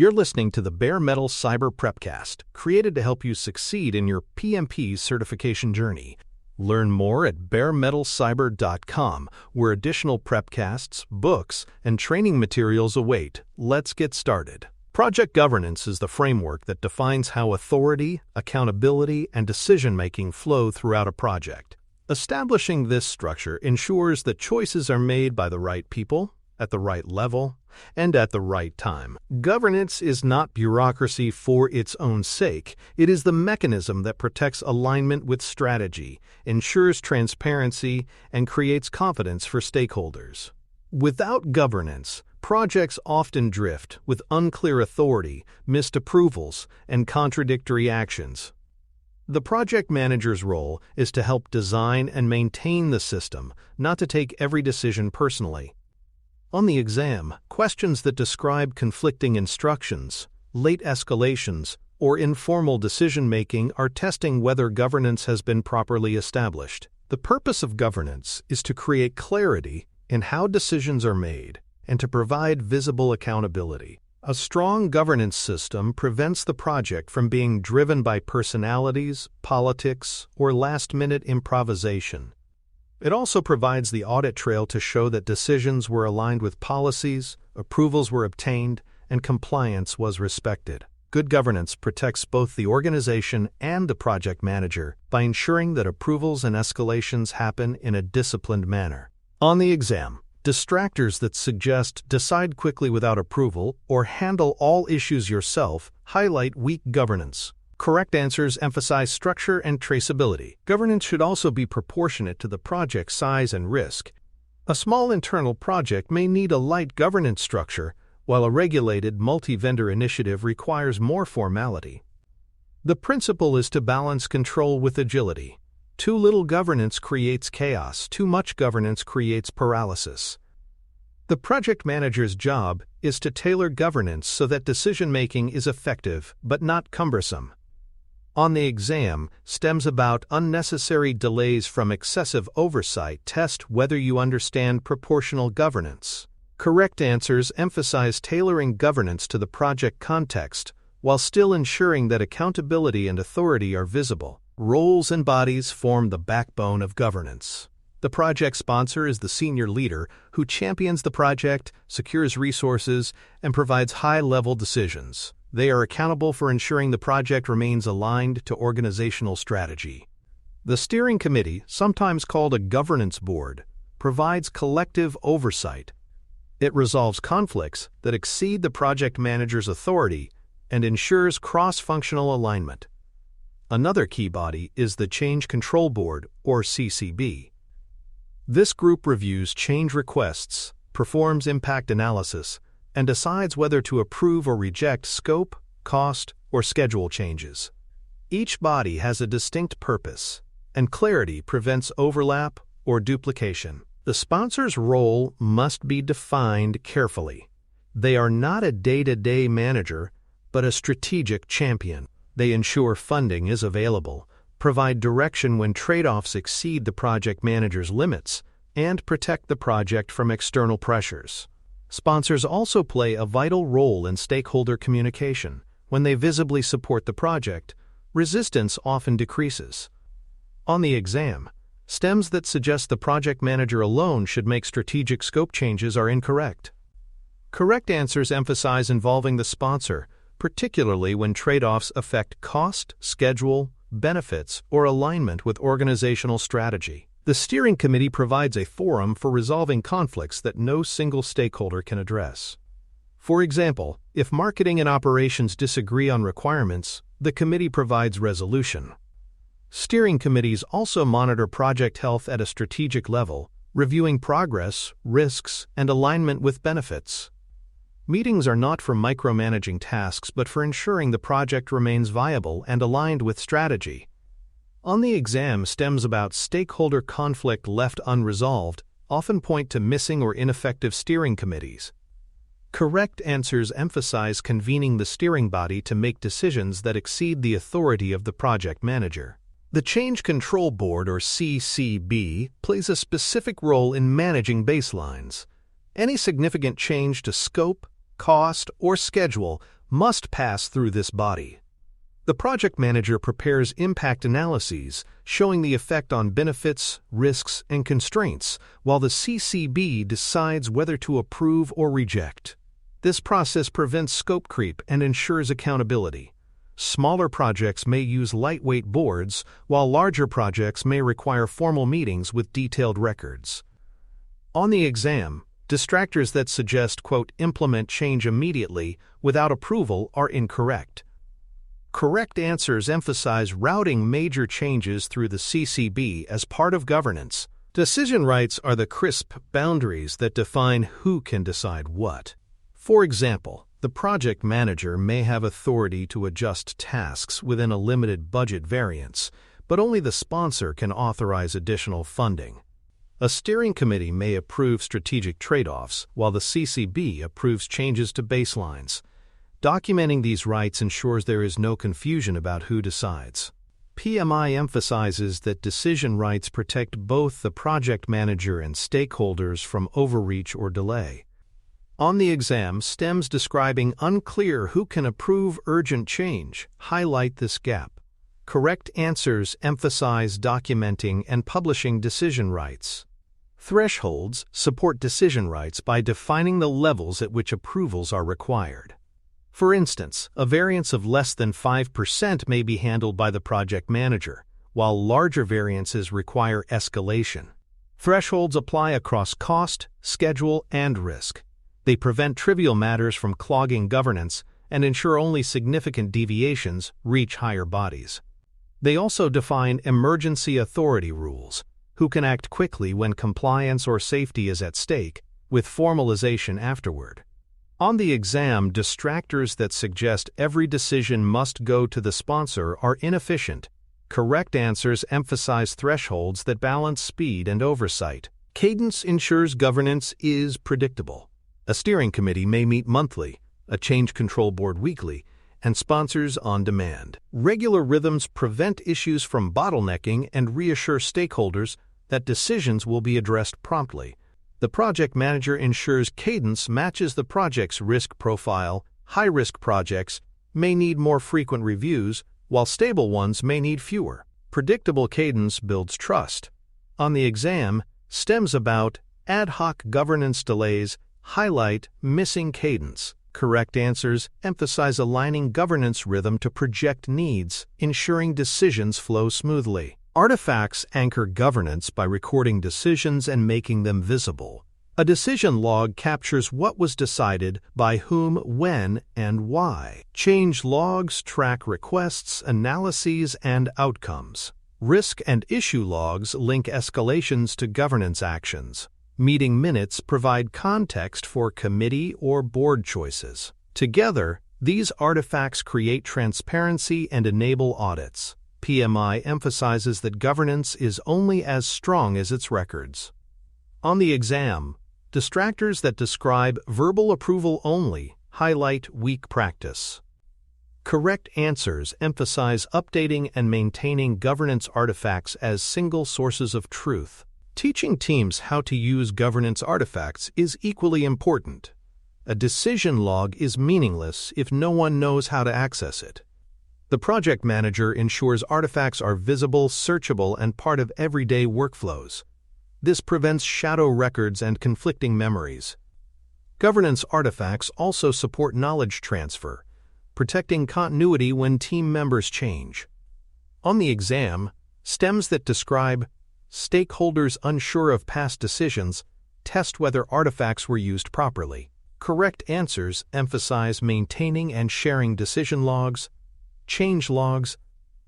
You're listening to the Bare Metal Cyber Prepcast, created to help you succeed in your PMP certification journey. Learn more at baremetalcyber.com, where additional prepcasts, books, and training materials await. Let's get started. Project governance is the framework that defines how authority, accountability, and decision-making flow throughout a project. Establishing this structure ensures that choices are made by the right people, at the right level, and at the right time. Governance is not bureaucracy for its own sake. It is the mechanism that protects alignment with strategy, ensures transparency, and creates confidence for stakeholders. Without governance, projects often drift with unclear authority, missed approvals, and contradictory actions. The project manager's role is to help design and maintain the system, not to take every decision personally. On the exam, questions that describe conflicting instructions, late escalations, or informal decision-making are testing whether governance has been properly established. The purpose of governance is to create clarity in how decisions are made and to provide visible accountability. A strong governance system prevents the project from being driven by personalities, politics, or last-minute improvisation. It also provides the audit trail to show that decisions were aligned with policies, approvals were obtained, and compliance was respected. Good governance protects both the organization and the project manager by ensuring that approvals and escalations happen in a disciplined manner. On the exam, distractors that suggest decide quickly without approval or handle all issues yourself highlight weak governance. Correct answers emphasize structure and traceability. Governance should also be proportionate to the project's size and risk. A small internal project may need a light governance structure, while a regulated multi-vendor initiative requires more formality. The principle is to balance control with agility. Too little governance creates chaos. Too much governance creates paralysis. The project manager's job is to tailor governance so that decision-making is effective but not cumbersome. On the exam, stems about unnecessary delays from excessive oversight test whether you understand proportional governance. Correct answers emphasize tailoring governance to the project context, while still ensuring that accountability and authority are visible. Roles and bodies form the backbone of governance. The project sponsor is the senior leader who champions the project, secures resources, and provides high-level decisions. They are accountable for ensuring the project remains aligned to organizational strategy. The steering committee, sometimes called a governance board, provides collective oversight. It resolves conflicts that exceed the project manager's authority and ensures cross-functional alignment. Another key body is the Change Control Board, or CCB. This group reviews change requests, performs impact analysis, and decides whether to approve or reject scope, cost, or schedule changes. Each body has a distinct purpose, and clarity prevents overlap or duplication. The sponsor's role must be defined carefully. They are not a day-to-day manager, but a strategic champion. They ensure funding is available, provide direction when trade-offs exceed the project manager's limits, and protect the project from external pressures. Sponsors also play a vital role in stakeholder communication. When they visibly support the project, resistance often decreases. On the exam, stems that suggest the project manager alone should make strategic scope changes are incorrect. Correct answers emphasize involving the sponsor, particularly when trade-offs affect cost, schedule, benefits, or alignment with organizational strategy. The steering committee provides a forum for resolving conflicts that no single stakeholder can address. For example, if marketing and operations disagree on requirements, the committee provides resolution. Steering committees also monitor project health at a strategic level, reviewing progress, risks, and alignment with benefits. Meetings are not for micromanaging tasks but for ensuring the project remains viable and aligned with strategy. On the exam, stems about stakeholder conflict left unresolved often point to missing or ineffective steering committees. Correct answers emphasize convening the steering body to make decisions that exceed the authority of the project manager. The Change Control Board, or CCB, plays a specific role in managing baselines. Any significant change to scope, cost, or schedule must pass through this body. The project manager prepares impact analyses showing the effect on benefits, risks, and constraints, while the CCB decides whether to approve or reject. This process prevents scope creep and ensures accountability. Smaller projects may use lightweight boards, while larger projects may require formal meetings with detailed records. On the exam, distractors that suggest, quote, implement change immediately without approval are incorrect. Correct answers emphasize routing major changes through the CCB as part of governance. Decision rights are the crisp boundaries that define who can decide what. For example, the project manager may have authority to adjust tasks within a limited budget variance, but only the sponsor can authorize additional funding. A steering committee may approve strategic trade-offs, while the CCB approves changes to baselines. Documenting these rights ensures there is no confusion about who decides. PMI emphasizes that decision rights protect both the project manager and stakeholders from overreach or delay. On the exam, stems describing unclear who can approve urgent change highlight this gap. Correct answers emphasize documenting and publishing decision rights. Thresholds support decision rights by defining the levels at which approvals are required. For instance, a variance of less than 5% may be handled by the project manager, while larger variances require escalation. Thresholds apply across cost, schedule, and risk. They prevent trivial matters from clogging governance and ensure only significant deviations reach higher bodies. They also define emergency authority rules, who can act quickly when compliance or safety is at stake, with formalization afterward. On the exam, distractors that suggest every decision must go to the sponsor are inefficient. Correct answers emphasize thresholds that balance speed and oversight. Cadence ensures governance is predictable. A steering committee may meet monthly, a change control board weekly, and sponsors on demand. Regular rhythms prevent issues from bottlenecking and reassure stakeholders that decisions will be addressed promptly. The project manager ensures cadence matches the project's risk profile. High-risk projects may need more frequent reviews, while stable ones may need fewer. Predictable cadence builds trust. On the exam, stems about ad hoc governance delays highlight missing cadence. Correct answers emphasize aligning governance rhythm to project needs, ensuring decisions flow smoothly. Artifacts anchor governance by recording decisions and making them visible. A decision log captures what was decided, by whom, when, and why. Change logs track requests, analyses, and outcomes. Risk and issue logs link escalations to governance actions. Meeting minutes provide context for committee or board choices. Together, these artifacts create transparency and enable audits. PMI emphasizes that governance is only as strong as its records. On the exam, distractors that describe verbal approval only highlight weak practice. Correct answers emphasize updating and maintaining governance artifacts as single sources of truth. Teaching teams how to use governance artifacts is equally important. A decision log is meaningless if no one knows how to access it. The project manager ensures artifacts are visible, searchable, and part of everyday workflows. This prevents shadow records and conflicting memories. Governance artifacts also support knowledge transfer, protecting continuity when team members change. On the exam, stems that describe stakeholders unsure of past decisions test whether artifacts were used properly. Correct answers emphasize maintaining and sharing decision logs, change logs,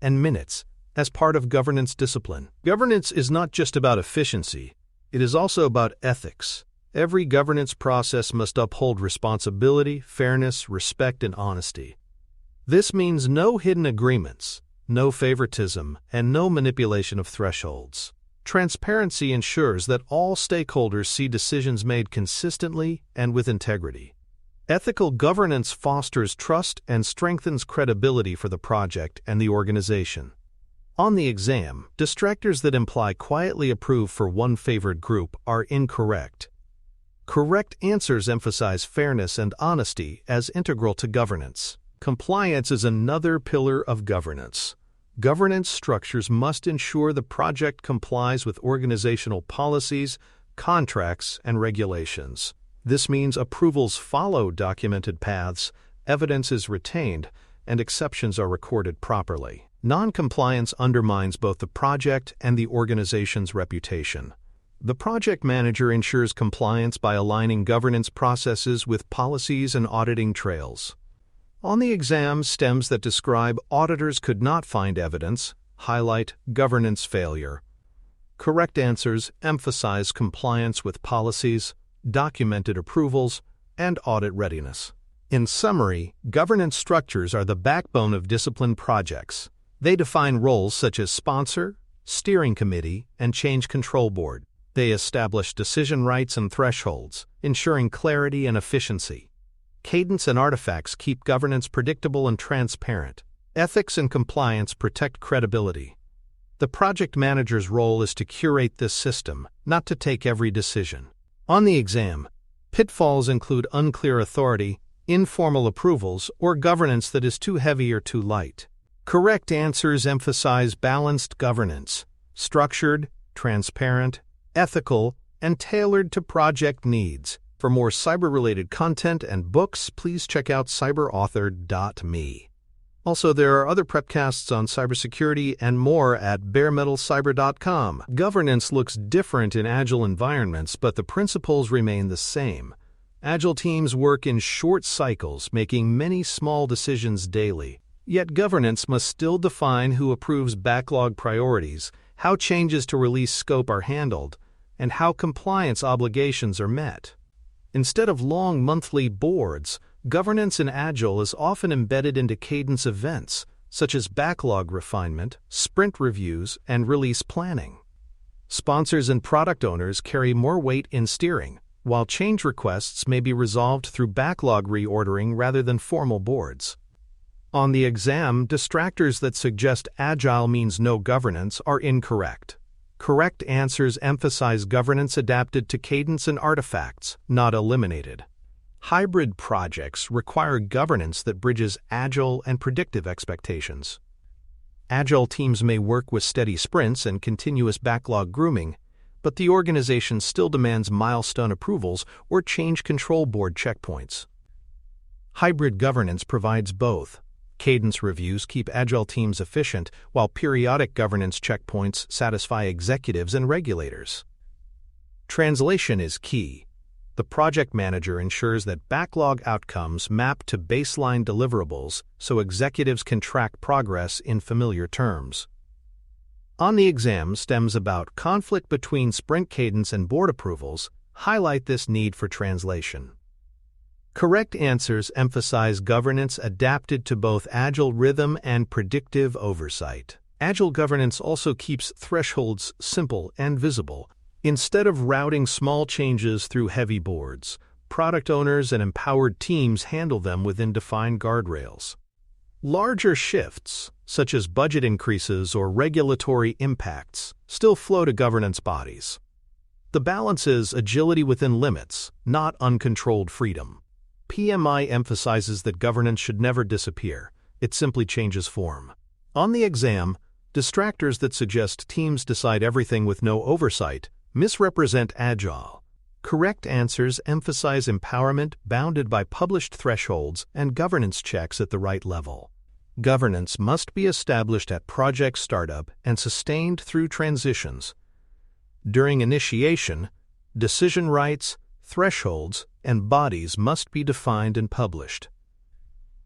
and minutes as part of governance discipline. Governance is not just about efficiency, it is also about ethics. Every governance process must uphold responsibility, fairness, respect, and honesty. This means no hidden agreements, no favoritism, and no manipulation of thresholds. Transparency ensures that all stakeholders see decisions made consistently and with integrity. Ethical governance fosters trust and strengthens credibility for the project and the organization. On the exam, distractors that imply quietly approve for one favored group are incorrect. Correct answers emphasize fairness and honesty as integral to governance. Compliance is another pillar of governance. Governance structures must ensure the project complies with organizational policies, contracts, and regulations. This means approvals follow documented paths, evidence is retained, and exceptions are recorded properly. Non-compliance undermines both the project and the organization's reputation. The project manager ensures compliance by aligning governance processes with policies and auditing trails. On the exam, stems that describe auditors could not find evidence highlight governance failure. Correct answers emphasize compliance with policies, documented approvals, and audit readiness. In summary, governance structures are the backbone of disciplined projects. They define roles such as sponsor, steering committee, and change control board. They establish decision rights and thresholds, ensuring clarity and efficiency. Cadence and artifacts keep governance predictable and transparent. Ethics and compliance protect credibility. The project manager's role is to curate this system, not to take every decision. On the exam, pitfalls include unclear authority, informal approvals, or governance that is too heavy or too light. Correct answers emphasize balanced governance, structured, transparent, ethical, and tailored to project needs. For more cyber-related content and books, please check out cyberauthor.me. Also, there are other prepcasts on cybersecurity and more at baremetalcyber.com. Governance looks different in agile environments, but the principles remain the same. Agile teams work in short cycles, making many small decisions daily. Yet governance must still define who approves backlog priorities, how changes to release scope are handled, and how compliance obligations are met. Instead of long monthly boards, governance in Agile is often embedded into cadence events, such as backlog refinement, sprint reviews, and release planning. Sponsors and product owners carry more weight in steering, while change requests may be resolved through backlog reordering rather than formal boards. On the exam, distractors that suggest Agile means no governance are incorrect. Correct answers emphasize governance adapted to cadence and artifacts, not eliminated. Hybrid projects require governance that bridges agile and predictive expectations. Agile teams may work with steady sprints and continuous backlog grooming, but the organization still demands milestone approvals or change control board checkpoints. Hybrid governance provides both. Cadence reviews keep agile teams efficient, while periodic governance checkpoints satisfy executives and regulators. Translation is key. The project manager ensures that backlog outcomes map to baseline deliverables so executives can track progress in familiar terms. On the exam, stems about conflict between sprint cadence and board approvals highlight this need for translation. Correct answers emphasize governance adapted to both agile rhythm and predictive oversight. Agile governance also keeps thresholds simple and visible. Instead of routing small changes through heavy boards, product owners and empowered teams handle them within defined guardrails. Larger shifts, such as budget increases or regulatory impacts, still flow to governance bodies. The balance is agility within limits, not uncontrolled freedom. PMI emphasizes that governance should never disappear, it simply changes form. On the exam, distractors that suggest teams decide everything with no oversight misrepresent Agile. Correct answers emphasize empowerment bounded by published thresholds and governance checks at the right level. Governance must be established at project startup and sustained through transitions. During initiation, decision rights, thresholds, and bodies must be defined and published.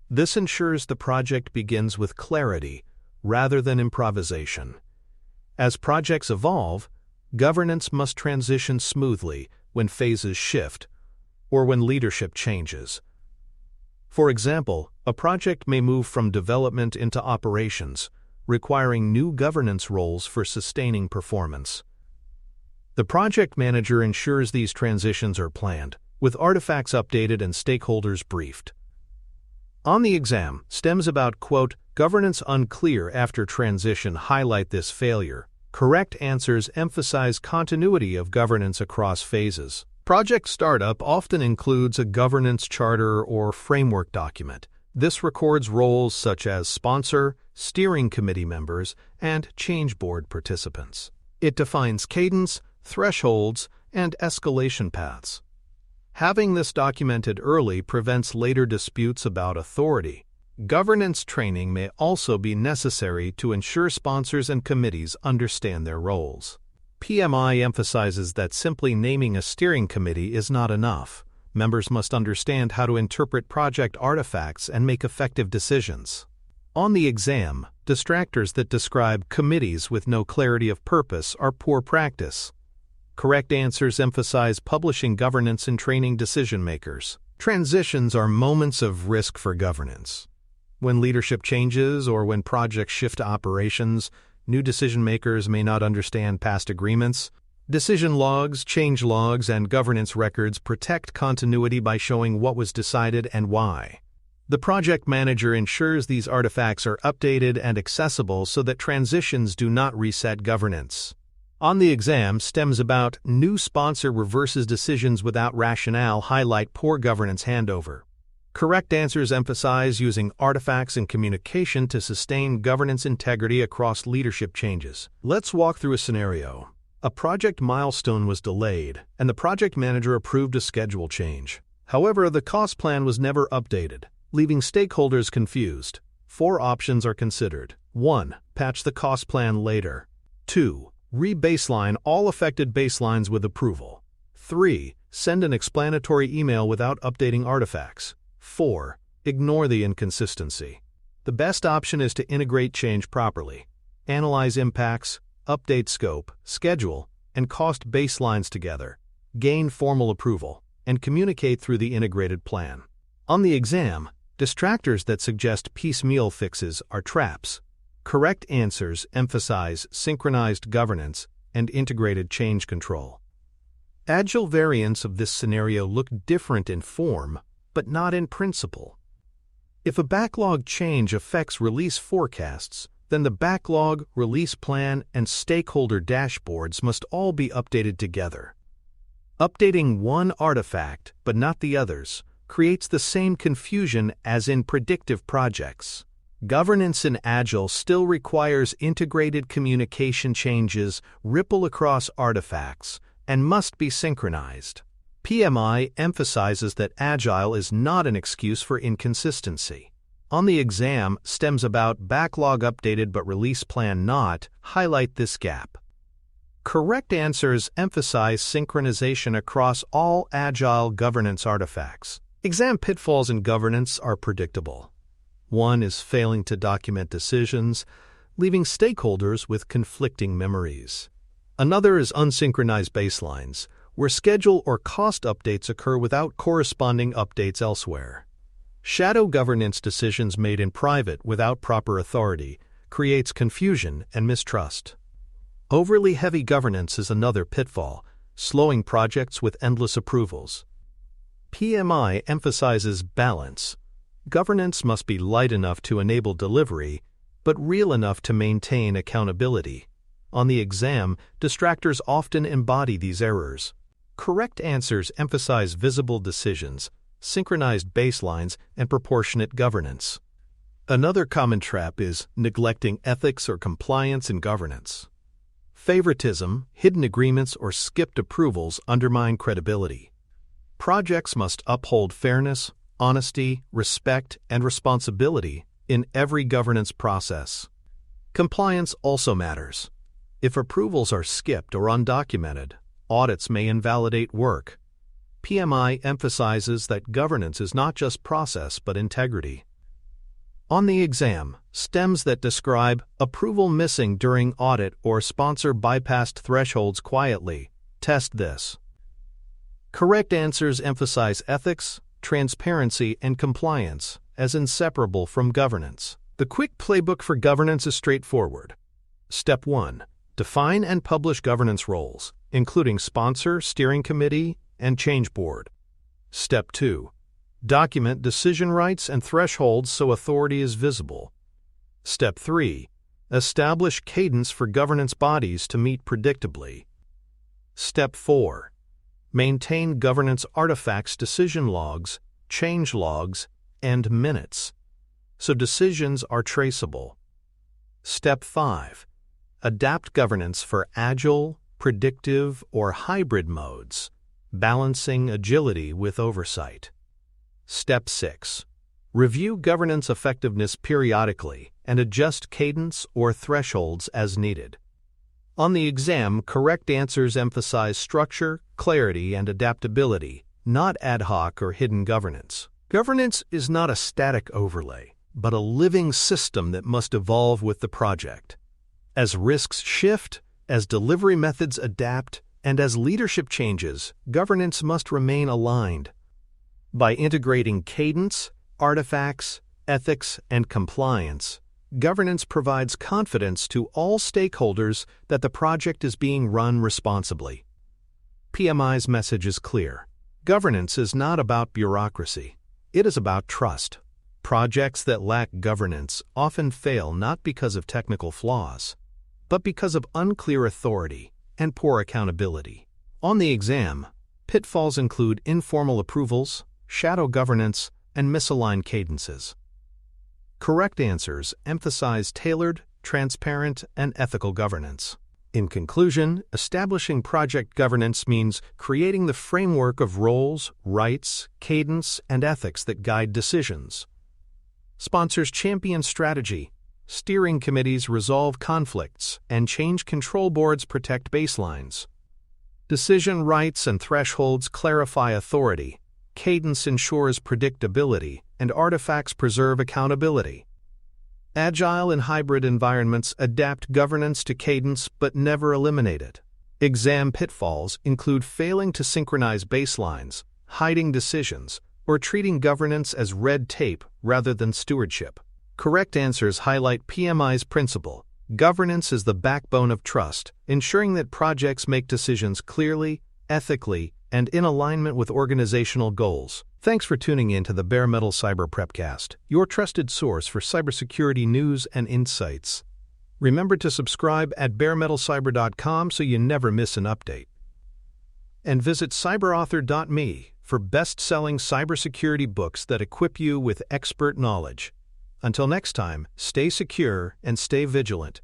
This ensures the project begins with clarity rather than improvisation. As projects evolve, governance must transition smoothly when phases shift or when leadership changes. For example, a project may move from development into operations, requiring new governance roles for sustaining performance. The project manager ensures these transitions are planned, with artifacts updated and stakeholders briefed. On the exam, stems about, quote, governance unclear after transition highlight this failure. Correct answers emphasize continuity of governance across phases. Project startup often includes a governance charter or framework document. This records roles such as sponsor, steering committee members, and change board participants. It defines cadence, thresholds, and escalation paths. Having this documented early prevents later disputes about authority. Governance training may also be necessary to ensure sponsors and committees understand their roles. PMI emphasizes that simply naming a steering committee is not enough. Members must understand how to interpret project artifacts and make effective decisions. On the exam, distractors that describe committees with no clarity of purpose are poor practice. Correct answers emphasize publishing governance and training decision-makers. Transitions are moments of risk for governance. When leadership changes or when projects shift to operations, new decision-makers may not understand past agreements. Decision logs, change logs, and governance records protect continuity by showing what was decided and why. The project manager ensures these artifacts are updated and accessible so that transitions do not reset governance. On the exam, stems about new sponsor reverses decisions without rationale highlight poor governance handover. Correct answers emphasize using artifacts and communication to sustain governance integrity across leadership changes. Let's walk through a scenario. A project milestone was delayed, and the project manager approved a schedule change. However, the cost plan was never updated, leaving stakeholders confused. 4 options are considered. 1. Patch the cost plan later. 2. Re-baseline all affected baselines with approval. 3. Send an explanatory email without updating artifacts. 4. Ignore the inconsistency. The best option is to integrate change properly. Analyze impacts, update scope, schedule, and cost baselines together. Gain formal approval, and communicate through the integrated plan. On the exam, distractors that suggest piecemeal fixes are traps. Correct answers emphasize synchronized governance and integrated change control. Agile variants of this scenario look different in form, but not in principle. If a backlog change affects release forecasts, then the backlog, release plan, and stakeholder dashboards must all be updated together. Updating one artifact, but not the others, creates the same confusion as in predictive projects. Governance in Agile still requires integrated communication changes ripple across artifacts and must be synchronized. PMI emphasizes that Agile is not an excuse for inconsistency. On the exam, stems about backlog updated but release plan not highlight this gap. Correct answers emphasize synchronization across all Agile governance artifacts. Exam pitfalls in governance are predictable. One is failing to document decisions, leaving stakeholders with conflicting memories. Another is unsynchronized baselines, where schedule or cost updates occur without corresponding updates elsewhere. Shadow governance decisions made in private without proper authority creates confusion and mistrust. Overly heavy governance is another pitfall, slowing projects with endless approvals. PMI emphasizes balance. Governance must be light enough to enable delivery, but real enough to maintain accountability. On the exam, distractors often embody these errors. Correct answers emphasize visible decisions, synchronized baselines, and proportionate governance. Another common trap is neglecting ethics or compliance in governance. Favoritism, hidden agreements, or skipped approvals undermine credibility. Projects must uphold fairness, honesty, respect, and responsibility in every governance process. Compliance also matters. If approvals are skipped or undocumented, audits may invalidate work. PMI emphasizes that governance is not just process but integrity. On the exam, stems that describe approval missing during audit or sponsor bypassed thresholds quietly. Test this. Correct answers emphasize ethics, transparency, and compliance as inseparable from governance. The quick playbook for governance is straightforward. Step 1. Define and publish governance roles, including sponsor, steering committee, and change board. Step 2. Document decision rights and thresholds so authority is visible. Step 3. Establish cadence for governance bodies to meet predictably. Step 4. Maintain governance artifacts, decision logs, change logs, and minutes, so decisions are traceable. Step 5. Adapt governance for agile, predictive, or hybrid modes, balancing agility with oversight. Step 6. Review governance effectiveness periodically and adjust cadence or thresholds as needed. On the exam, correct answers emphasize structure, clarity, and adaptability, not ad hoc or hidden governance. Governance is not a static overlay, but a living system that must evolve with the project. As risks shift, as delivery methods adapt, and as leadership changes, governance must remain aligned. By integrating cadence, artifacts, ethics, and compliance, governance provides confidence to all stakeholders that the project is being run responsibly. PMI's message is clear. Governance is not about bureaucracy. It is about trust. Projects that lack governance often fail not because of technical flaws, but because of unclear authority and poor accountability. On the exam, pitfalls include informal approvals, shadow governance, and misaligned cadences. Correct answers emphasize tailored, transparent, and ethical governance. In conclusion, establishing project governance means creating the framework of roles, rights, cadence, and ethics that guide decisions. Sponsors champion strategy, steering committees resolve conflicts, and change control boards protect baselines. Decision rights and thresholds clarify authority, cadence ensures predictability, and artifacts preserve accountability. Agile and hybrid environments adapt governance to cadence but never eliminate it. Exam pitfalls include failing to synchronize baselines, hiding decisions, or treating governance as red tape rather than stewardship. Correct answers highlight PMI's principle. Governance is the backbone of trust, ensuring that projects make decisions clearly, ethically, and in alignment with organizational goals. Thanks for tuning in to the Bare Metal Cyber Prepcast, your trusted source for cybersecurity news and insights. Remember to subscribe at baremetalcyber.com so you never miss an update. And visit cyberauthor.me for best-selling cybersecurity books that equip you with expert knowledge. Until next time, stay secure and stay vigilant.